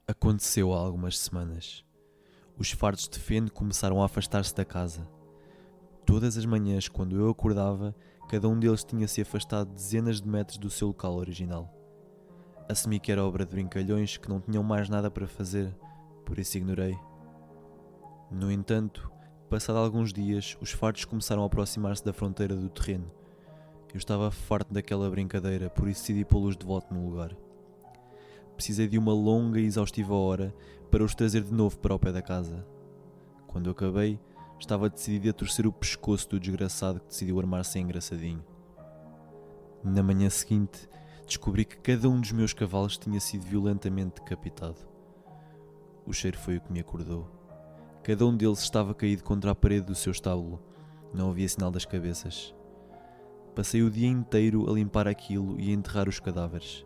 Aconteceu há algumas semanas. Os fardos de feno começaram a afastar-se da casa. Todas as manhãs, quando eu acordava, cada um deles tinha-se afastado dezenas de metros do seu local original. Assumi que era obra de brincalhões que não tinham mais nada para fazer, por isso ignorei. No entanto, passado alguns dias, os fardos começaram a aproximar-se da fronteira do terreno. Eu estava farto daquela brincadeira, por isso decidi pô-los de volta no lugar. Precisei de uma longa e exaustiva hora para os trazer de novo para o pé da casa. Quando eu acabei, estava decidido a torcer o pescoço do desgraçado que decidiu armar-se engraçadinho. Na manhã seguinte, descobri que cada um dos meus cavalos tinha sido violentamente decapitado. O cheiro foi o que me acordou. Cada um deles estava caído contra a parede do seu estábulo. Não havia sinal das cabeças. Passei o dia inteiro a limpar aquilo e a enterrar os cadáveres.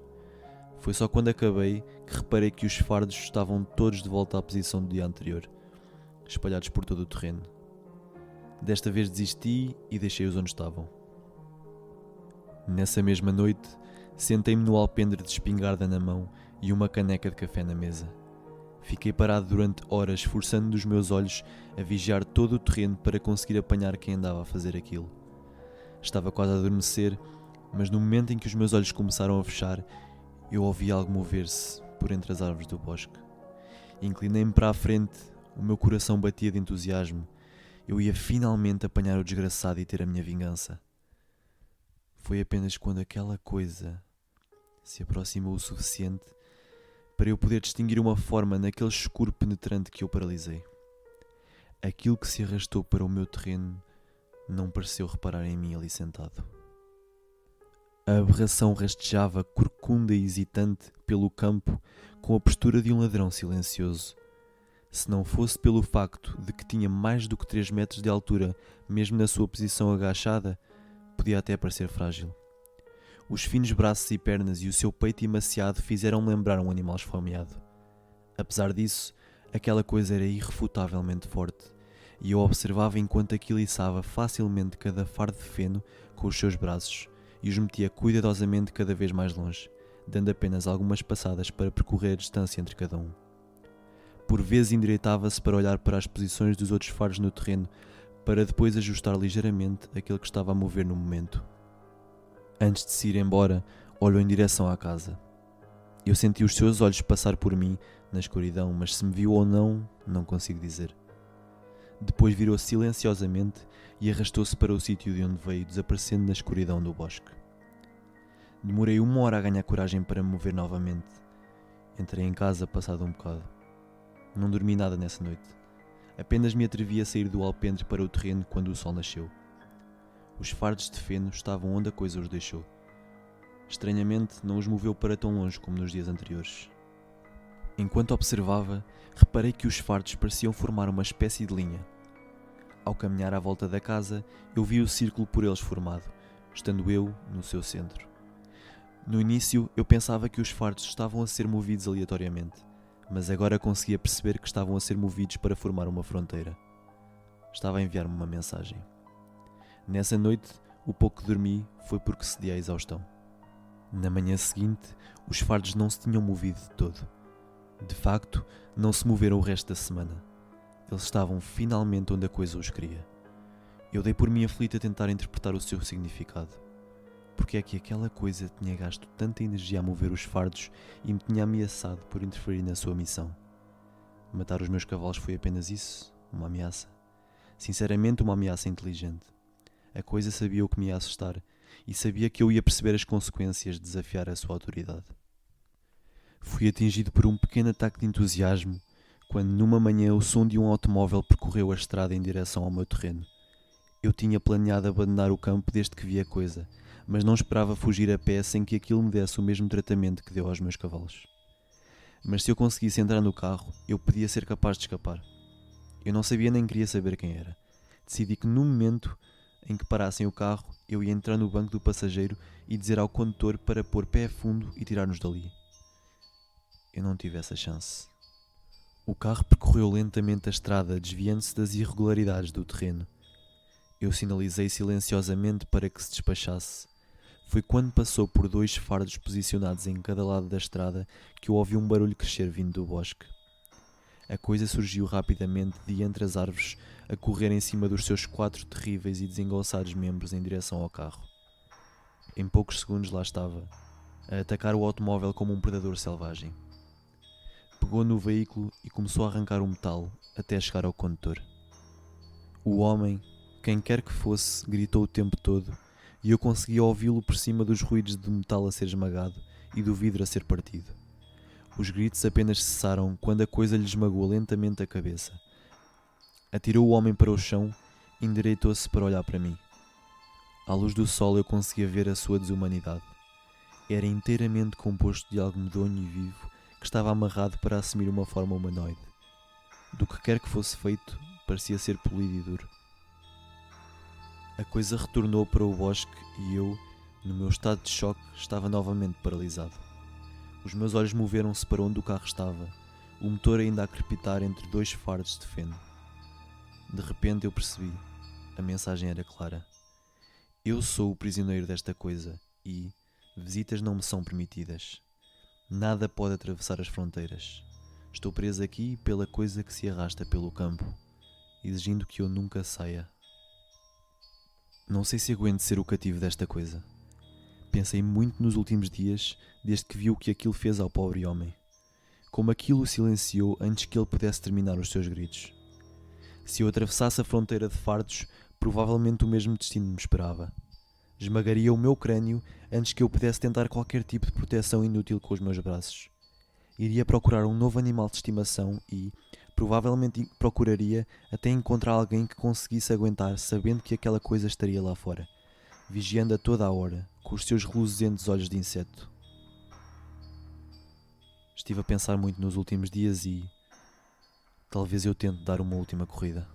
Foi só quando acabei que reparei que os fardos estavam todos de volta à posição do dia anterior, espalhados por todo o terreno. Desta vez desisti e deixei-os onde estavam. Nessa mesma noite, sentei-me no alpendre de espingarda na mão e uma caneca de café na mesa. Fiquei parado durante horas, forçando os meus olhos a vigiar todo o terreno para conseguir apanhar quem andava a fazer aquilo. Estava quase a adormecer, mas no momento em que os meus olhos começaram a fechar, eu ouvi algo mover-se por entre as árvores do bosque. Inclinei-me para a frente, o meu coração batia de entusiasmo. Eu ia finalmente apanhar o desgraçado e ter a minha vingança. Foi apenas quando aquela coisa se aproximou o suficiente para eu poder distinguir uma forma naquele escuro penetrante que eu paralisei. Aquilo que se arrastou para o meu terreno não pareceu reparar em mim ali sentado. A aberração rastejava, corcunda e hesitante, pelo campo, com a postura de um ladrão silencioso. Se não fosse pelo facto de que tinha mais do que 3 metros de altura, mesmo na sua posição agachada, podia até parecer frágil. Os finos braços e pernas e o seu peito emaciado fizeram-me lembrar um animal esfomeado. Apesar disso, aquela coisa era irrefutavelmente forte, e eu observava enquanto aquilo içava facilmente cada fardo de feno com os seus braços, e os metia cuidadosamente cada vez mais longe, dando apenas algumas passadas para percorrer a distância entre cada um. Por vezes endireitava-se para olhar para as posições dos outros fardos no terreno, para depois ajustar ligeiramente aquele que estava a mover no momento. Antes de se ir embora, olhou em direção à casa. Eu senti os seus olhos passar por mim na escuridão, mas se me viu ou não, não consigo dizer. Depois virou silenciosamente e arrastou-se para o sítio de onde veio, desaparecendo na escuridão do bosque. Demorei 1 hora a ganhar coragem para me mover novamente. Entrei em casa passado um bocado. Não dormi nada nessa noite. Apenas me atrevi a sair do alpendre para o terreno quando o sol nasceu. Os fardos de feno estavam onde a coisa os deixou. Estranhamente, não os moveu para tão longe como nos dias anteriores. Enquanto observava, reparei que os fardos pareciam formar uma espécie de linha. Ao caminhar à volta da casa, eu vi o círculo por eles formado, estando eu no seu centro. No início, eu pensava que os fardos estavam a ser movidos aleatoriamente, mas agora conseguia perceber que estavam a ser movidos para formar uma fronteira. Estava a enviar-me uma mensagem. Nessa noite, o pouco que dormi foi porque cedi à exaustão. Na manhã seguinte, os fardos não se tinham movido de todo. De facto, não se moveram o resto da semana. Eles estavam finalmente onde a coisa os queria. Eu dei por mim aflito a tentar interpretar o seu significado. Porque é que aquela coisa tinha gasto tanta energia a mover os fardos e me tinha ameaçado por interferir na sua missão? Matar os meus cavalos foi apenas isso, uma ameaça. Sinceramente, uma ameaça inteligente. A coisa sabia o que me ia assustar e sabia que eu ia perceber as consequências de desafiar a sua autoridade. Fui atingido por um pequeno ataque de entusiasmo quando numa manhã o som de um automóvel percorreu a estrada em direção ao meu terreno. Eu tinha planeado abandonar o campo desde que vi a coisa, mas não esperava fugir a pé sem que aquilo me desse o mesmo tratamento que deu aos meus cavalos. Mas se eu conseguisse entrar no carro, eu podia ser capaz de escapar. Eu não sabia nem queria saber quem era. Decidi que no momento em que parassem o carro, eu ia entrar no banco do passageiro e dizer ao condutor para pôr pé a fundo e tirar-nos dali. Eu não tive essa chance. O carro percorreu lentamente a estrada, desviando-se das irregularidades do terreno. Eu sinalizei silenciosamente para que se despachasse. Foi quando passou por 2 fardos posicionados em cada lado da estrada que eu ouvi um barulho crescer vindo do bosque. A coisa surgiu rapidamente de entre as árvores a correr em cima dos seus 4 terríveis e desengonçados membros em direção ao carro. Em poucos segundos lá estava, a atacar o automóvel como um predador selvagem. Pegou no veículo e começou a arrancar o metal até chegar ao condutor. O homem, quem quer que fosse, gritou o tempo todo e eu conseguia ouvi-lo por cima dos ruídos de metal a ser esmagado e do vidro a ser partido. Os gritos apenas cessaram quando a coisa lhe esmagou lentamente a cabeça. Atirou o homem para o chão e endireitou-se para olhar para mim. À luz do sol eu conseguia ver a sua desumanidade. Era inteiramente composto de algo medonho e vivo que estava amarrado para assumir uma forma humanoide. Do que quer que fosse feito, parecia ser polido e duro. A coisa retornou para o bosque e eu, no meu estado de choque, estava novamente paralisado. Os meus olhos moveram-se para onde o carro estava, o motor ainda a crepitar entre 2 fardos de feno. De repente eu percebi. A mensagem era clara. Eu sou o prisioneiro desta coisa e visitas não me são permitidas. Nada pode atravessar as fronteiras. Estou preso aqui pela coisa que se arrasta pelo campo, exigindo que eu nunca saia. Não sei se aguento ser o cativo desta coisa. Pensei muito nos últimos dias, desde que vi o que aquilo fez ao pobre homem. Como aquilo o silenciou antes que ele pudesse terminar os seus gritos. Se eu atravessasse a fronteira de fardos, provavelmente o mesmo destino me esperava. Esmagaria o meu crânio antes que eu pudesse tentar qualquer tipo de proteção inútil com os meus braços. Iria procurar um novo animal de estimação e, provavelmente procuraria até encontrar alguém que conseguisse aguentar sabendo que aquela coisa estaria lá fora, vigiando a toda a hora, com os seus reluzentes olhos de inseto. Estive a pensar muito nos últimos dias e talvez eu tente dar uma última corrida.